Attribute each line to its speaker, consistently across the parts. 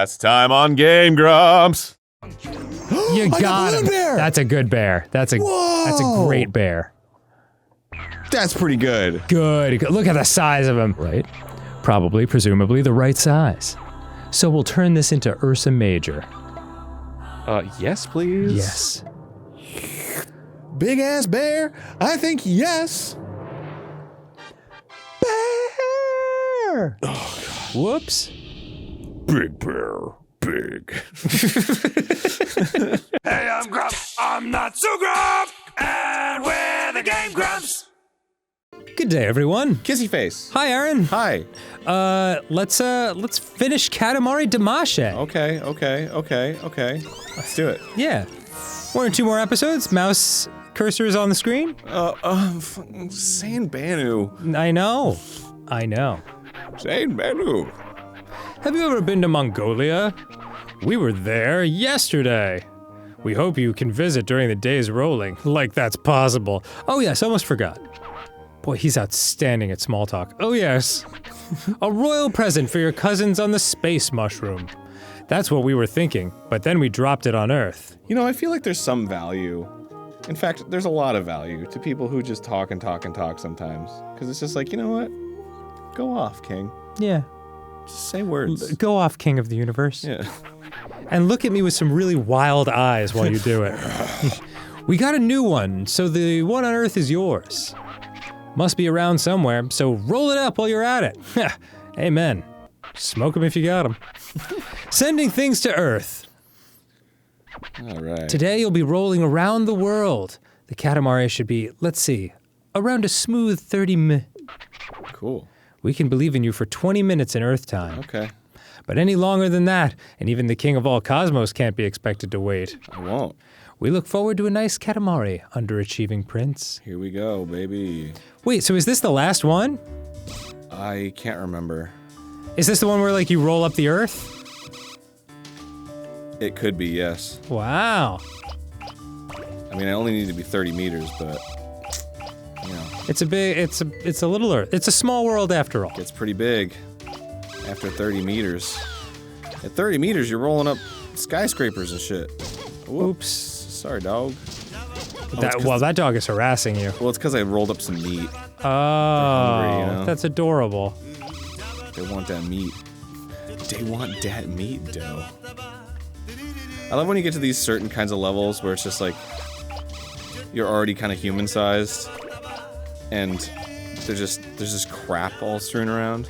Speaker 1: Last time on GameGrumps.
Speaker 2: You got him.
Speaker 3: Bear.
Speaker 2: That's a good bear. That's a great bear.
Speaker 1: That's pretty good.
Speaker 2: Good. Look at the size of him. Right? Probably, presumably, the right size. So we'll turn this into Ursa Major.
Speaker 1: Yes, please.
Speaker 2: Yes.
Speaker 3: Big ass bear? I think yes.
Speaker 2: Bear! Oh, God. Whoops.
Speaker 1: Big bear. Big.
Speaker 4: Hey, I'm Grumps. I'm not so Grump. And we're the Game Grumps.
Speaker 2: Good day, everyone.
Speaker 1: Kissy face.
Speaker 2: Hi, Aaron.
Speaker 1: Hi.
Speaker 2: Let's finish Katamari Damacy.
Speaker 1: Okay. Let's do it.
Speaker 2: Yeah. 1 or 2 more episodes. Mouse cursor is on the screen.
Speaker 1: Saying Banu.
Speaker 2: I know.
Speaker 1: Saying Banu.
Speaker 2: Have you ever been to Mongolia? We were there yesterday. We hope you can visit during the days rolling, like that's possible. Oh yes, almost forgot. Boy, he's outstanding at small talk. Oh yes. A royal present for your cousins on the space mushroom. That's what we were thinking, but then we dropped it on Earth.
Speaker 1: You know, I feel like there's some value. In fact, there's a lot of value to people who just talk and talk and talk sometimes. Because it's just like, you know what? Go off, King.
Speaker 2: Yeah.
Speaker 1: Just say words.
Speaker 2: Go off, King of the Universe.
Speaker 1: Yeah.
Speaker 2: And look at me with some really wild eyes while you do it. We got a new one, so the one on Earth is yours. Must be around somewhere, so roll it up while you're at it. Amen. Smoke 'em if you got 'em. Sending things to Earth.
Speaker 1: All right.
Speaker 2: Today you'll be rolling around the world. The Katamari should be, let's see, around a smooth 30
Speaker 1: Cool.
Speaker 2: We can believe in you for 20 minutes in Earth time.
Speaker 1: Okay.
Speaker 2: But any longer than that, and even the king of all cosmos can't be expected to wait.
Speaker 1: I won't.
Speaker 2: We look forward to a nice Katamari, underachieving prince.
Speaker 1: Here we go, baby.
Speaker 2: Wait, so is this the last one?
Speaker 1: I can't remember.
Speaker 2: Is this the one where, like, you roll up the Earth?
Speaker 1: It could be, yes.
Speaker 2: Wow.
Speaker 1: I mean, I only need to be 30 meters, but, you know.
Speaker 2: It's a little Earth. It's a small world after all.
Speaker 1: Gets pretty big after 30 meters. At 30 meters, you're rolling up skyscrapers and shit.
Speaker 2: Oops.
Speaker 1: Sorry, dog.
Speaker 2: That dog is harassing you.
Speaker 1: Well, it's because I rolled up some meat.
Speaker 2: Oh,
Speaker 1: hungry, you know?
Speaker 2: That's adorable.
Speaker 1: They want that meat. They want that meat, though. I love when you get to these certain kinds of levels where it's just like you're already kind of human-sized, and there's just crap all strewn around.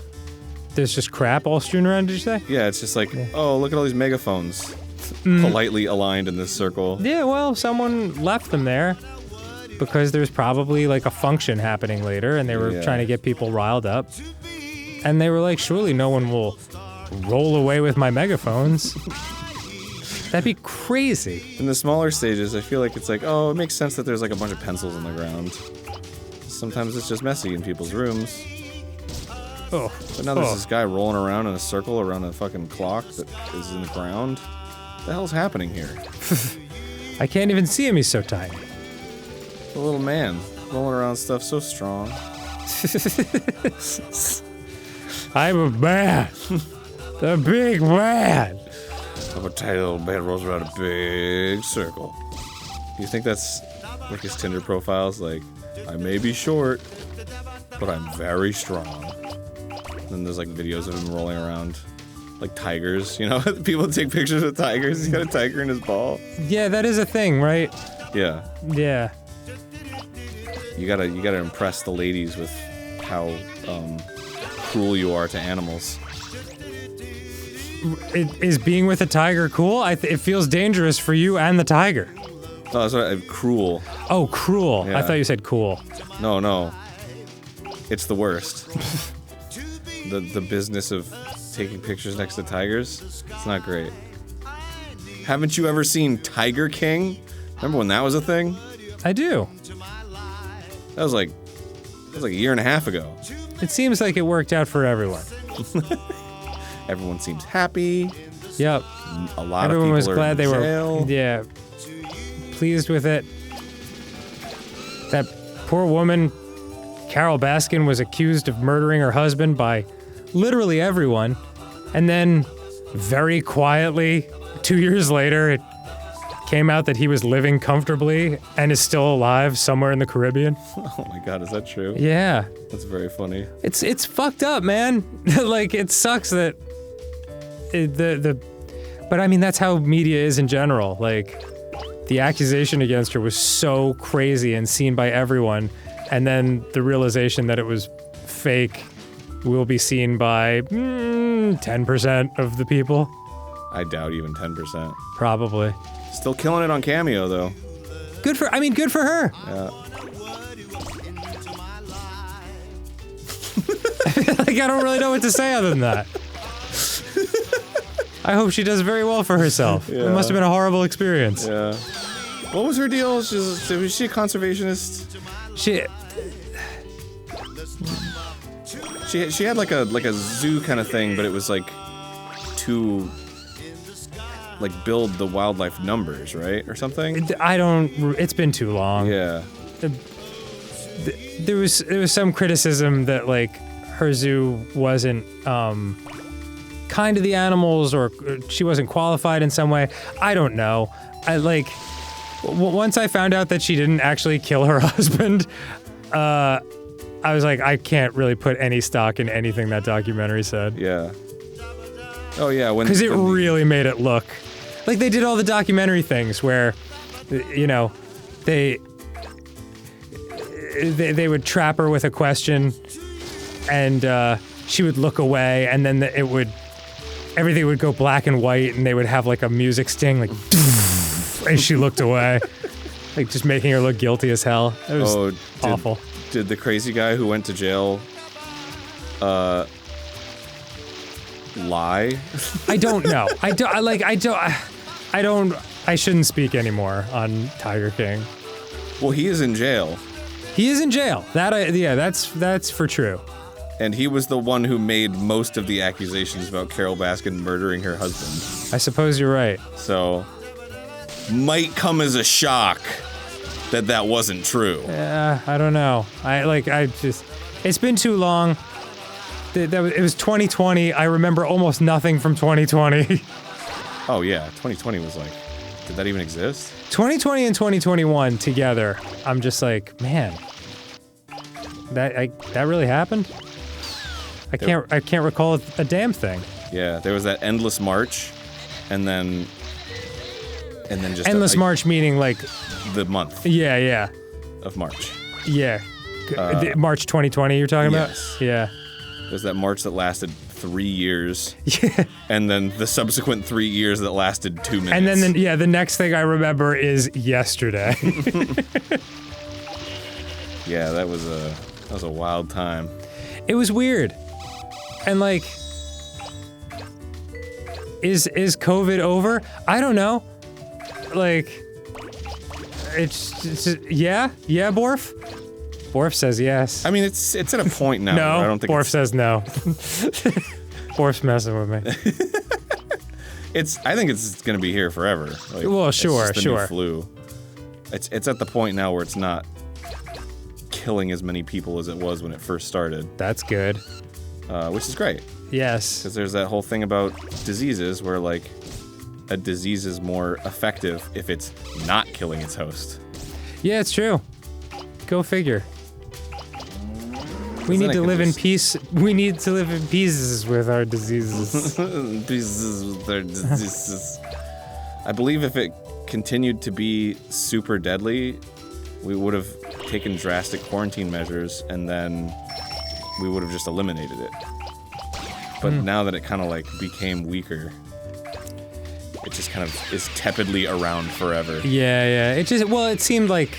Speaker 2: There's just crap all strewn around, did you say?
Speaker 1: Yeah, it's just like, oh, look at all these megaphones. Politely aligned in this circle.
Speaker 2: Yeah, well, someone left them there because there's probably like a function happening later and they were trying to get people riled up. And they were like, surely no one will roll away with my megaphones. That'd be crazy.
Speaker 1: In the smaller stages, I feel like it's like, oh, it makes sense that there's like a bunch of pencils on the ground. Sometimes it's just messy in people's rooms.
Speaker 2: Oh.
Speaker 1: But now there's this guy rolling around in a circle around a fucking clock that is in the ground. What the hell's happening here?
Speaker 2: I can't even see him, he's so tiny.
Speaker 1: The little man rolling around stuff so strong.
Speaker 2: I'm a man. The big man.
Speaker 1: I'm a tiny little man rolls around a big circle. You think that's like his Tinder profile's like, I may be short, but I'm very strong. And then there's like videos of him rolling around like tigers, you know? People take pictures of tigers. He's got a tiger in his ball.
Speaker 2: Yeah, that is a thing, right?
Speaker 1: Yeah.
Speaker 2: Yeah.
Speaker 1: You gotta impress the ladies with how cruel you are to animals.
Speaker 2: Is being with a tiger cool? It feels dangerous for you and the tiger.
Speaker 1: No, that's what cruel.
Speaker 2: Oh, cruel.
Speaker 1: Yeah.
Speaker 2: I thought you said cool.
Speaker 1: No. It's the worst. The business of taking pictures next to tigers, it's not great. Haven't you ever seen Tiger King? Remember when that was a thing?
Speaker 2: I do.
Speaker 1: That was like a year and a half ago.
Speaker 2: It seems like it worked out for everyone.
Speaker 1: Everyone seems happy.
Speaker 2: Yep.
Speaker 1: A lot
Speaker 2: Everyone
Speaker 1: of people
Speaker 2: was
Speaker 1: are
Speaker 2: glad
Speaker 1: in
Speaker 2: they
Speaker 1: jail.
Speaker 2: were, yeah, pleased with it. That poor woman, Carol Baskin, was accused of murdering her husband by literally everyone, and then very quietly, 2 years later, it came out that he was living comfortably and is still alive somewhere in the Caribbean.
Speaker 1: Oh my god, is that true?
Speaker 2: Yeah.
Speaker 1: That's very funny.
Speaker 2: It's fucked up, man. Like, it sucks that but I mean, that's how media is in general. Like, the accusation against her was so crazy and seen by everyone, and then the realization that it was fake will be seen by 10% of the people.
Speaker 1: I doubt even 10%.
Speaker 2: Probably.
Speaker 1: Still killing it on Cameo, though.
Speaker 2: Good for her.
Speaker 1: Yeah.
Speaker 2: Like, I don't really know what to say other than that. I hope she does very well for herself.
Speaker 1: Yeah.
Speaker 2: It must have been a horrible experience.
Speaker 1: Yeah. What was her deal? Was she a conservationist? She had like a zoo kind of thing, but it was like to like build the wildlife numbers, right, or something.
Speaker 2: It's been too long.
Speaker 1: Yeah.
Speaker 2: There was some criticism that like her zoo wasn't kind to the animals, or she wasn't qualified in some way. I don't know. Once I found out that she didn't actually kill her husband, I was like, I can't really put any stock in anything that documentary said.
Speaker 1: Yeah. Oh yeah,
Speaker 2: because it really made it look like they did all the documentary things where, you know, they would trap her with a question, and she would look away, and then everything would go black and white, and they would have like a music sting, like, and she looked away, like just making her look guilty as hell. It was awful.
Speaker 1: Did the crazy guy who went to jail lie?
Speaker 2: I don't know. I shouldn't speak anymore on Tiger King.
Speaker 1: Well, he is in jail.
Speaker 2: He is in jail. That's for true.
Speaker 1: And he was the one who made most of the accusations about Carol Baskin murdering her husband.
Speaker 2: I suppose you're right.
Speaker 1: So, might come as a shock that wasn't true.
Speaker 2: Yeah, I don't know. It's been too long. It was 2020. I remember almost nothing from 2020.
Speaker 1: Oh yeah, 2020 was like, did that even exist?
Speaker 2: 2020 and 2021 together, I'm just like, man, that really happened? I can't recall a damn thing.
Speaker 1: Yeah, there was that endless march, and then just
Speaker 2: endless march, meaning like
Speaker 1: the month.
Speaker 2: Yeah.
Speaker 1: Of March.
Speaker 2: Yeah. March 2020 you're talking about? Yeah.
Speaker 1: There's that march that lasted 3 years.
Speaker 2: Yeah.
Speaker 1: And then the subsequent 3 years that lasted 2 minutes.
Speaker 2: And then the next thing I remember is yesterday.
Speaker 1: Yeah, that was a wild time.
Speaker 2: It was weird. And like, is COVID over? I don't know. Like, it's yeah, Borf? Borf says yes.
Speaker 1: I mean, it's at a point now.
Speaker 2: No,
Speaker 1: where I don't think
Speaker 2: Borf says no. Borf's messing with me.
Speaker 1: I think it's gonna be here forever. Like,
Speaker 2: well, sure,
Speaker 1: it's just the new flu. It's at the point now where it's not killing as many people as it was when it first started.
Speaker 2: That's good.
Speaker 1: Which is great.
Speaker 2: Yes.
Speaker 1: Because there's that whole thing about diseases where, like, a disease is more effective if it's not killing its host.
Speaker 2: Yeah, it's true. Go figure. We need to live in peace. We need to live in pieces with our diseases.
Speaker 1: Pieces with our diseases. I believe if it continued to be super deadly, we would have taken drastic quarantine measures, and then we would have just eliminated it. But now that it kind of like became weaker, it just kind of is tepidly around forever.
Speaker 2: Yeah. It seemed like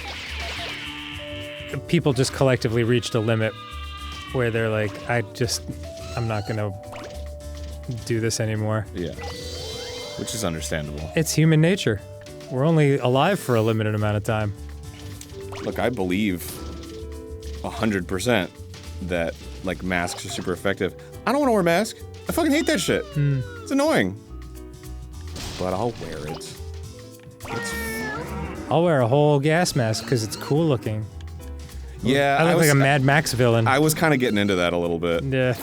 Speaker 2: people just collectively reached a limit where they're like, I'm not gonna do this anymore.
Speaker 1: Yeah. Which is understandable.
Speaker 2: It's human nature. We're only alive for a limited amount of time.
Speaker 1: Look, I believe 100% that, like, masks are super effective. I don't want to wear a mask. I fucking hate that shit. It's annoying. But I'll wear it.
Speaker 2: I'll wear a whole gas mask because it's cool looking.
Speaker 1: Yeah,
Speaker 2: I look like a Mad Max villain.
Speaker 1: I was kind of getting into that a little bit.
Speaker 2: Yeah.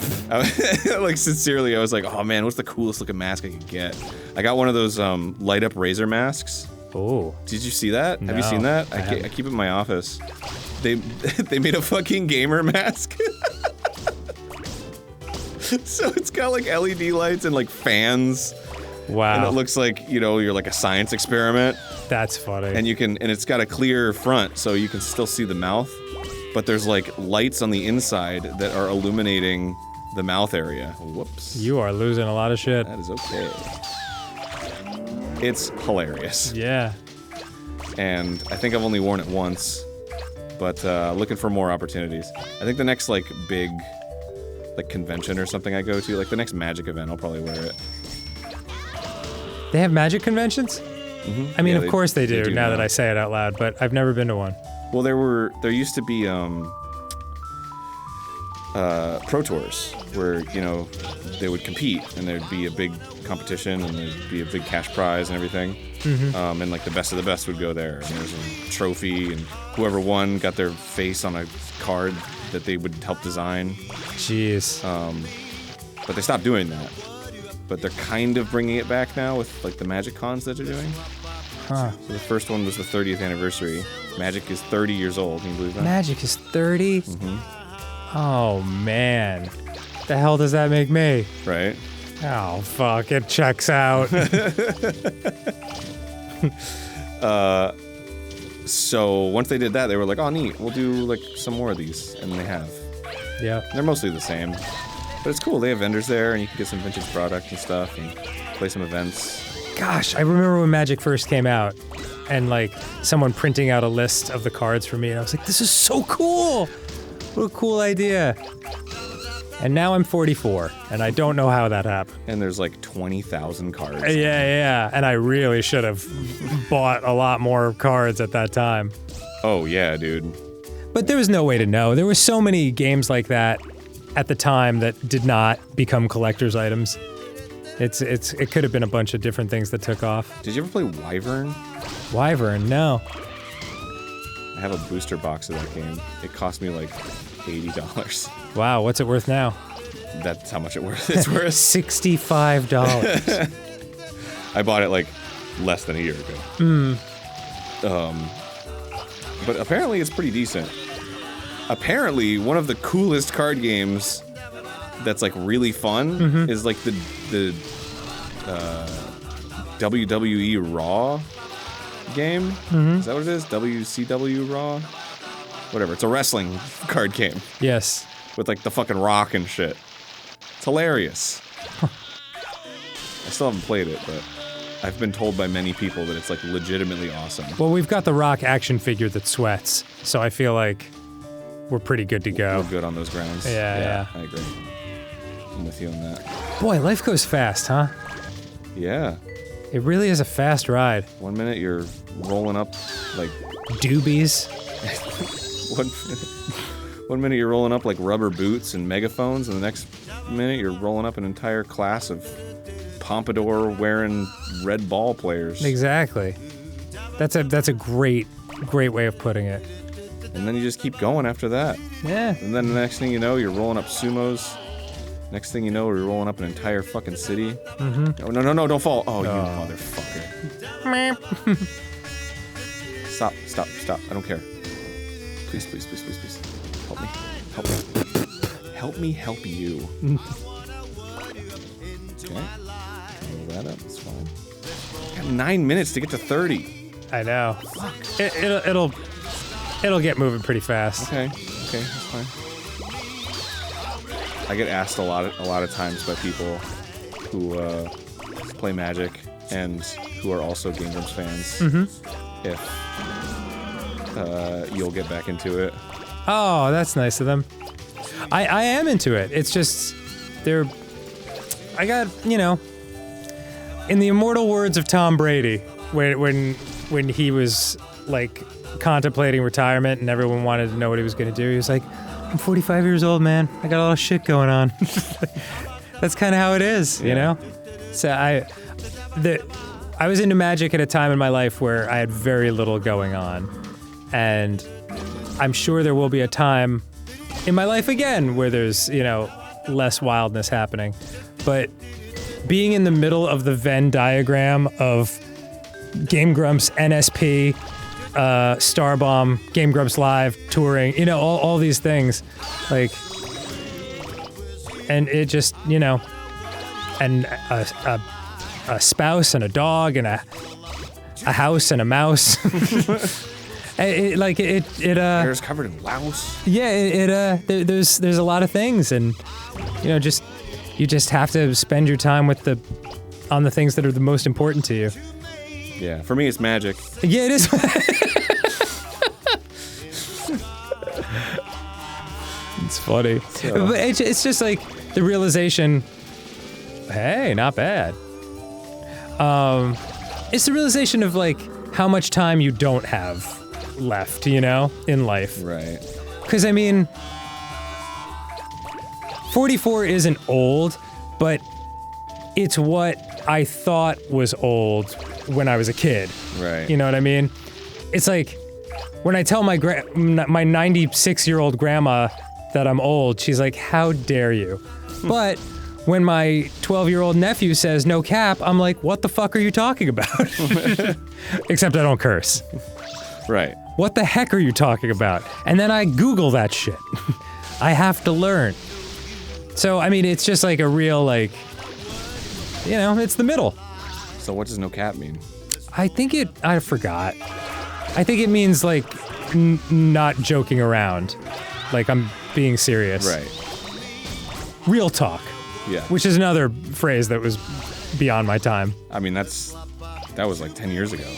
Speaker 1: Like, sincerely, I was like, oh man, what's the coolest looking mask I could get? I got one of those light up razor masks.
Speaker 2: Oh.
Speaker 1: Did you see that?
Speaker 2: No,
Speaker 1: Have you seen that? I keep it in my office. They made a fucking gamer mask. So it's got like LED lights and like fans.
Speaker 2: Wow.
Speaker 1: And it looks like, you know, you're like a science experiment.
Speaker 2: That's funny.
Speaker 1: And it's got a clear front, so you can still see the mouth. But there's like lights on the inside that are illuminating the mouth area. Whoops.
Speaker 2: You are losing a lot of shit.
Speaker 1: That is okay. It's hilarious.
Speaker 2: Yeah.
Speaker 1: And I think I've only worn it once, but looking for more opportunities. I think the next like big like convention or something I go to, like the next Magic event, I'll probably wear it.
Speaker 2: They have Magic conventions?
Speaker 1: Mm-hmm.
Speaker 2: I mean,
Speaker 1: Yeah,
Speaker 2: of course they do, now that I say it out loud, but I've never been to one.
Speaker 1: Well, there used to be Pro Tours where, you know, they would compete and there'd be a big competition and there'd be a big cash prize and everything.
Speaker 2: Mm-hmm.
Speaker 1: And like the best of the best would go there. And there's a trophy and whoever won got their face on a card that they would help design.
Speaker 2: Jeez.
Speaker 1: But they stopped doing that. But they're kind of bringing it back now with like the Magic cons that they're doing.
Speaker 2: Huh.
Speaker 1: So the first one was the 30th anniversary. Magic is 30 years old. Can you believe that?
Speaker 2: Magic is 30?
Speaker 1: Mm-hmm.
Speaker 2: Oh, man. The hell does that make me?
Speaker 1: Right?
Speaker 2: Oh, fuck. It checks out.
Speaker 1: So once they did that, they were like, oh, neat. We'll do like some more of these. And they have.
Speaker 2: Yeah.
Speaker 1: They're mostly the same. But it's cool. They have vendors there and you can get some vintage product and stuff and play some events.
Speaker 2: Gosh, I remember when Magic first came out and like someone printing out a list of the cards for me and I was like, this is so cool! What a cool idea. And now I'm 44 and I don't know how that happened.
Speaker 1: And there's like 20,000 cards.
Speaker 2: Yeah. And I really should have bought a lot more cards at that time.
Speaker 1: Oh, yeah, dude.
Speaker 2: But there was no way to know. There were so many games like that at the time that did not become collector's items. It could have been a bunch of different things that took off.
Speaker 1: Did you ever play Wyvern?
Speaker 2: Wyvern, no.
Speaker 1: I have a booster box of that game. It cost me like $80.
Speaker 2: Wow, what's it worth now?
Speaker 1: That's how much it's worth.
Speaker 2: $65.
Speaker 1: I bought it like less than a year ago. But apparently it's pretty decent. Apparently, one of the coolest card games that's like really fun is like the WWE Raw game. Is that what it is? WCW Raw? Whatever. It's a wrestling card game
Speaker 2: Yes.
Speaker 1: with like the fucking Rock and shit. It's hilarious. I still haven't played it, but I've been told by many people that it's like legitimately awesome.
Speaker 2: Well, we've got the Rock action figure that sweats, so I feel like we're pretty good to go.
Speaker 1: We're good on those grounds.
Speaker 2: Yeah.
Speaker 1: I agree. I'm with you on that.
Speaker 2: Boy, life goes fast, huh?
Speaker 1: Yeah.
Speaker 2: It really is a fast ride.
Speaker 1: 1 minute you're rolling up like
Speaker 2: Doobies.
Speaker 1: one minute you're rolling up like rubber boots and megaphones, and the next minute you're rolling up an entire class of pompadour wearing red ball players.
Speaker 2: Exactly. That's a great way of putting it.
Speaker 1: And then you just keep going after that.
Speaker 2: Yeah.
Speaker 1: And then the next thing you know, you're rolling up sumos. Next thing you know, you're rolling up an entire fucking city. Mm-hmm. Oh, no, don't fall. Oh, you motherfucker. Stop. I don't care. Please. Help me. Help me help you. Okay. Roll that up. That's fine. I got 9 minutes to get to 30.
Speaker 2: I know. It'll get moving pretty fast.
Speaker 1: Okay, that's fine. I get asked a lot of times by people who play Magic and who are also GameGrumps fans if you'll get back into it.
Speaker 2: Oh, that's nice of them. I am into it. It's just I got, you know, in the immortal words of Tom Brady, when he was like contemplating retirement and everyone wanted to know what he was going to do, he was like, I'm 45 years old, man. I got a lot of shit going on. That's kind of how it is, you know? So I was into Magic at a time in my life where I had very little going on. And I'm sure there will be a time in my life again where there's, you know, less wildness happening. But being in the middle of the Venn diagram of GameGrumps, NSP, Starbomb, GameGrumps Live, touring, you know, all these things, like, and it just, you know, and a spouse and a dog and a house and a mouse.
Speaker 1: Hair's covered in louse.
Speaker 2: Yeah, there's a lot of things, and you know, you just have to spend your time on the things that are the most important to you.
Speaker 1: Yeah, for me it's magic.
Speaker 2: Yeah, it is. It's funny, but it's just like the realization. Hey, not bad. It's the realization of like how much time you don't have left, you know, in life.
Speaker 1: Right.
Speaker 2: Because I mean, 44 isn't old, but it's what I thought was old when I was a kid.
Speaker 1: Right.
Speaker 2: You know what I mean? It's like when I tell my 96-year-old grandma that I'm old, she's like, "How dare you?" But when my 12-year-old nephew says no cap, I'm like, "What the fuck are you talking about?" Except I don't curse.
Speaker 1: Right.
Speaker 2: What the heck are you talking about? And then I Google that shit. I have to learn. So, I mean, it's just like a real, like, you know, it's the middle.
Speaker 1: So what does no cap mean?
Speaker 2: I forgot. I think it means, like, not joking around. Like, I'm being serious.
Speaker 1: Right.
Speaker 2: Real talk.
Speaker 1: Yeah.
Speaker 2: Which is another phrase that was beyond my time.
Speaker 1: I mean, that was like 10 years ago.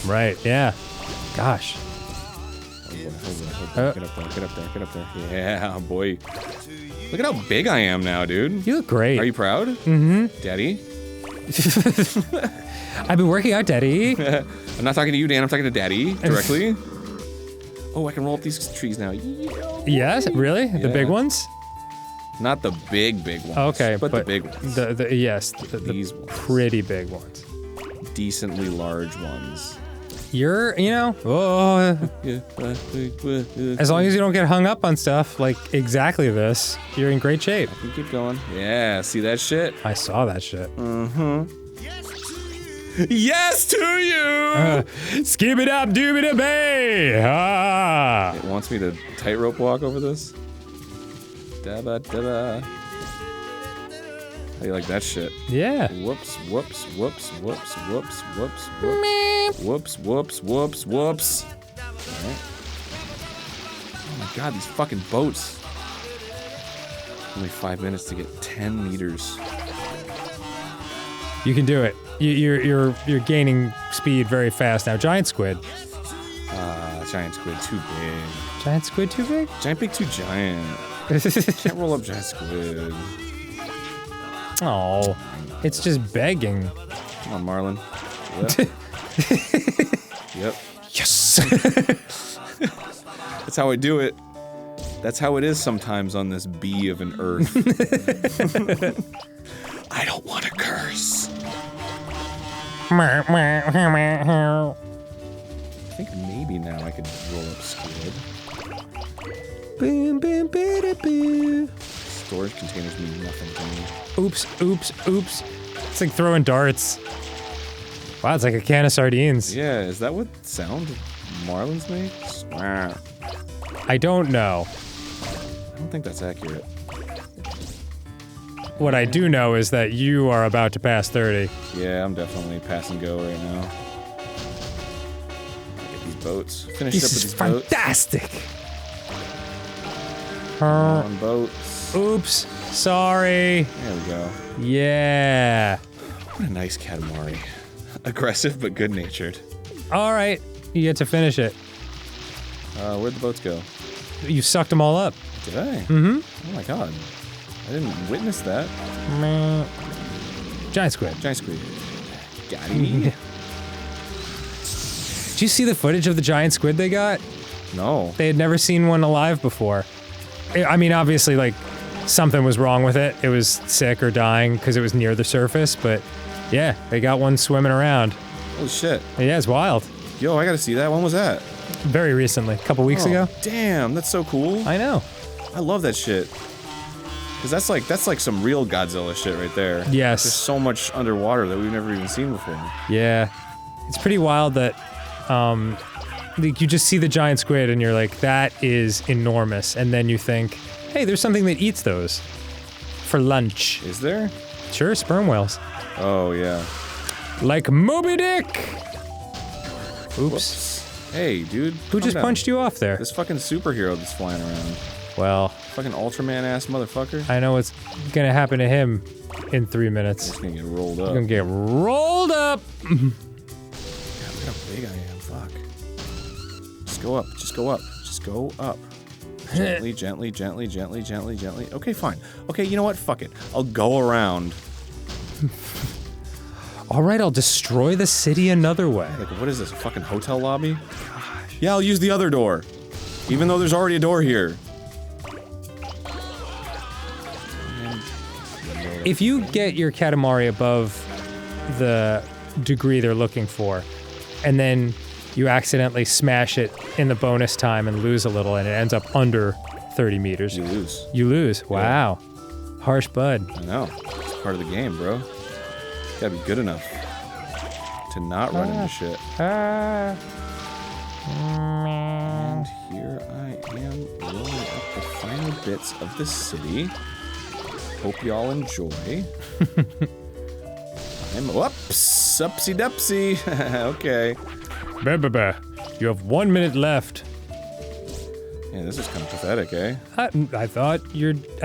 Speaker 2: Right, yeah. Gosh.
Speaker 1: Get up there. Yeah, boy. Look at how big I am now, dude.
Speaker 2: You look great.
Speaker 1: Are you proud? Mm-hmm. Daddy?
Speaker 2: I've been working out, Daddy.
Speaker 1: I'm not talking to you, Dan. I'm talking to Daddy directly. Oh, I can roll up these trees now. Yeah.
Speaker 2: Yes? Really? The big ones?
Speaker 1: Not the big ones.
Speaker 2: Okay,
Speaker 1: but the big ones.
Speaker 2: Yes,
Speaker 1: These ones.
Speaker 2: Pretty big ones.
Speaker 1: Decently large ones.
Speaker 2: You're, you know, as long as you don't get hung up on stuff like exactly this, you're in great shape.
Speaker 1: You keep going. Yeah, see that shit?
Speaker 2: I saw that shit.
Speaker 1: Mm-hmm. Yes to you!
Speaker 2: Skip it up, dooby da bay! Ah!
Speaker 1: It wants me to tightrope walk over this? Dabba dabba. How you like that shit?
Speaker 2: Yeah.
Speaker 1: Whoops. Alright. Oh my god, these fucking boats. Only 5 minutes to get 10 meters.
Speaker 2: You can do it. You're gaining speed very fast now. Giant squid.
Speaker 1: Giant squid too big.
Speaker 2: Giant squid too big?
Speaker 1: Giant big too giant. Can't roll up giant squid.
Speaker 2: Oh, it's just begging.
Speaker 1: Come on, Marlin. Yep.
Speaker 2: Yes.
Speaker 1: That's how I do it. That's how it is sometimes on this bee of an earth. I don't want to curse. I think maybe now I could roll up squid. Storage containers mean nothing to me.
Speaker 2: Oops. It's like throwing darts. Wow, it's like a can of sardines.
Speaker 1: Yeah, is that what sound marlins make?
Speaker 2: I don't know.
Speaker 1: I don't think that's accurate.
Speaker 2: What I do know is that you are about to pass 30.
Speaker 1: Yeah, I'm definitely pass and go right now. Get these boats. Finish
Speaker 2: This
Speaker 1: up with
Speaker 2: is
Speaker 1: these boats.
Speaker 2: fantastic.
Speaker 1: Come on, boats.
Speaker 2: Oops. Sorry.
Speaker 1: There we go.
Speaker 2: Yeah.
Speaker 1: What a nice Katamari. Aggressive but good-natured.
Speaker 2: All right. You get to finish it.
Speaker 1: Where'd the boats go?
Speaker 2: You sucked them all up.
Speaker 1: Did I?
Speaker 2: Mm-hmm.
Speaker 1: Oh my god. I didn't witness that.
Speaker 2: Giant squid.
Speaker 1: Giant squid. Got it.
Speaker 2: Did you see the footage of the giant squid they got?
Speaker 1: No.
Speaker 2: They had never seen one alive before. I mean, obviously, like, something was wrong with it. It was sick or dying because it was near the surface, but yeah, they got one swimming around.
Speaker 1: Holy shit.
Speaker 2: Yeah, it's wild.
Speaker 1: Yo, I gotta see that. When was that?
Speaker 2: very recently, a couple weeks ago.
Speaker 1: Damn, that's so cool.
Speaker 2: I know.
Speaker 1: I love that shit. Cause that's like some real Godzilla shit right there.
Speaker 2: Yes.
Speaker 1: There's so much underwater that we've never even seen before.
Speaker 2: Yeah. It's pretty wild that, like you just see the giant squid and you're like, that is enormous. And then you think, hey, there's something that eats those. For lunch.
Speaker 1: Is there?
Speaker 2: Sure, sperm whales.
Speaker 1: Oh yeah.
Speaker 2: Like Moby Dick! Oops.
Speaker 1: Whoops. Hey, dude.
Speaker 2: Who just punched you off there?
Speaker 1: This fucking superhero that's flying around.
Speaker 2: Well,
Speaker 1: Fucking Ultraman ass motherfucker.
Speaker 2: I know what's gonna happen to him in 3 minutes.
Speaker 1: He's gonna get rolled up.
Speaker 2: He's gonna get rolled up!
Speaker 1: God, look how big I am, fuck. Just go up, just go up, just go up. Gently, gently, gently, gently, gently, gently. Okay, fine. Okay, you know what? Fuck it. I'll go around.
Speaker 2: Alright, I'll destroy the city another way.
Speaker 1: Like, what is this, a fucking hotel lobby? Gosh. Yeah, I'll use the other door. Even though there's already a door here.
Speaker 2: If you get your Katamari above the degree they're looking for, and then you accidentally smash it in the bonus time and lose a little, and it ends up under 30 meters.
Speaker 1: You lose.
Speaker 2: You lose. Wow. Harsh bud.
Speaker 1: I know. It's part of the game, bro. You gotta be good enough to not run into shit. And here I am rolling up the final bits of the city. Hope y'all enjoy. I'm whoops, upsy dupsy. Okay.
Speaker 2: Bah. You have 1 minute left.
Speaker 1: Yeah, this is kind of pathetic, eh?
Speaker 2: I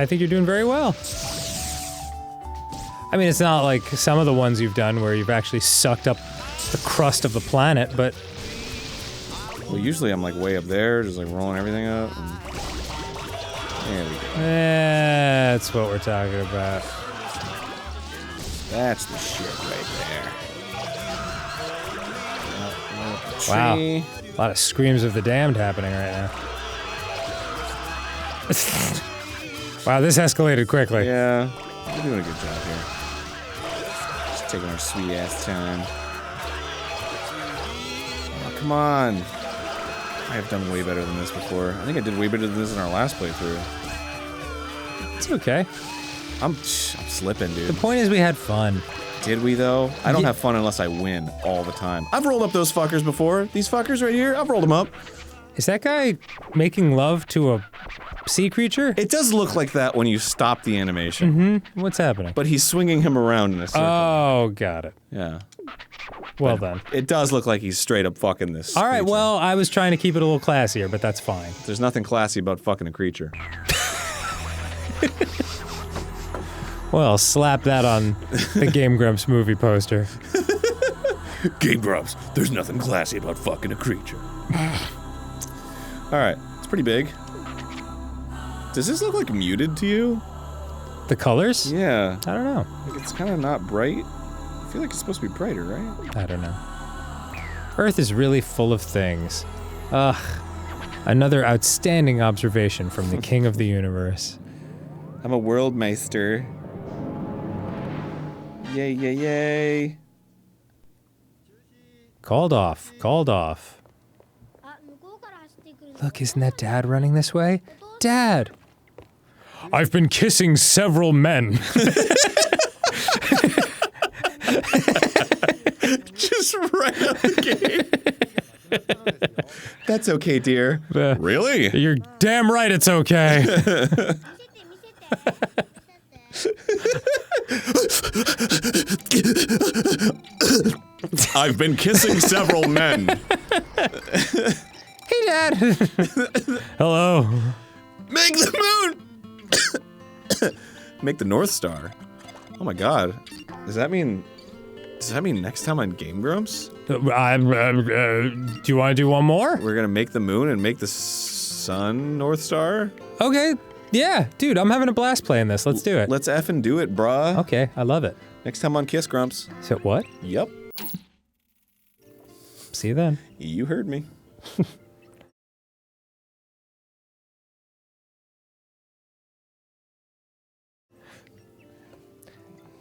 Speaker 2: think you're doing very well. I mean, it's not like some of the ones you've done where you've actually sucked up the crust of the planet, but...
Speaker 1: Well, usually I'm like way up there, just like rolling everything up. And... There we go.
Speaker 2: That's what we're talking about.
Speaker 1: That's the shit right there.
Speaker 2: Wow.
Speaker 1: Tree.
Speaker 2: A lot of screams of the damned happening right now. Wow, this escalated quickly.
Speaker 1: Yeah, we're doing a good job here. Just taking our sweet ass time. Oh, come on. I have done way better than this before. I think I did way better than this in our last playthrough.
Speaker 2: It's okay.
Speaker 1: I'm slipping,
Speaker 2: The
Speaker 1: dude.
Speaker 2: point is we had fun.
Speaker 1: Did we, though? I don't have fun unless I win all the time. I've rolled up those fuckers before. These fuckers right here, I've rolled them up.
Speaker 2: Is that guy making love to a sea creature?
Speaker 1: It does look like that when you stop the animation.
Speaker 2: Mm-hmm. What's happening?
Speaker 1: But he's swinging him around in a circle.
Speaker 2: Oh, got it.
Speaker 1: Yeah.
Speaker 2: Well done.
Speaker 1: It does look like he's straight up fucking this
Speaker 2: All right,
Speaker 1: creature.
Speaker 2: well, I was trying to keep it a little classier, but that's fine.
Speaker 1: There's nothing classy about fucking a creature.
Speaker 2: Well, slap that on the GameGrumps movie poster.
Speaker 1: GameGrumps, there's nothing classy about fucking a creature. Alright, it's pretty big. Does this look like muted to you?
Speaker 2: The colors?
Speaker 1: Yeah.
Speaker 2: I don't know.
Speaker 1: Like it's kind of not bright. I feel like it's supposed to be brighter, right?
Speaker 2: I don't know. Earth is really full of things. Ugh. Another outstanding observation from the king of the universe.
Speaker 1: I'm a world meister. Yay, yay, yay.
Speaker 2: Called off. Called off. Look, isn't that Dad running this way? Dad! I've been kissing several men.
Speaker 1: Just right out the gate. That's okay, dear. Really?
Speaker 2: You're damn right it's okay.
Speaker 1: I've been kissing several men.
Speaker 2: Hey, Dad. Hello.
Speaker 1: Make the moon! Make the North Star. Oh my god. Does that mean next time on GameGrumps?
Speaker 2: Do you want to do one more?
Speaker 1: We're gonna make the moon and make the sun North Star?
Speaker 2: Okay. Yeah, dude, I'm having a blast playing this. Let's do it.
Speaker 1: Let's effing do it, brah.
Speaker 2: Okay, I love it.
Speaker 1: Next time on Kiss Grumps.
Speaker 2: So what?
Speaker 1: Yup.
Speaker 2: See you then.
Speaker 1: You heard me.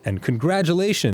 Speaker 2: And congratulations.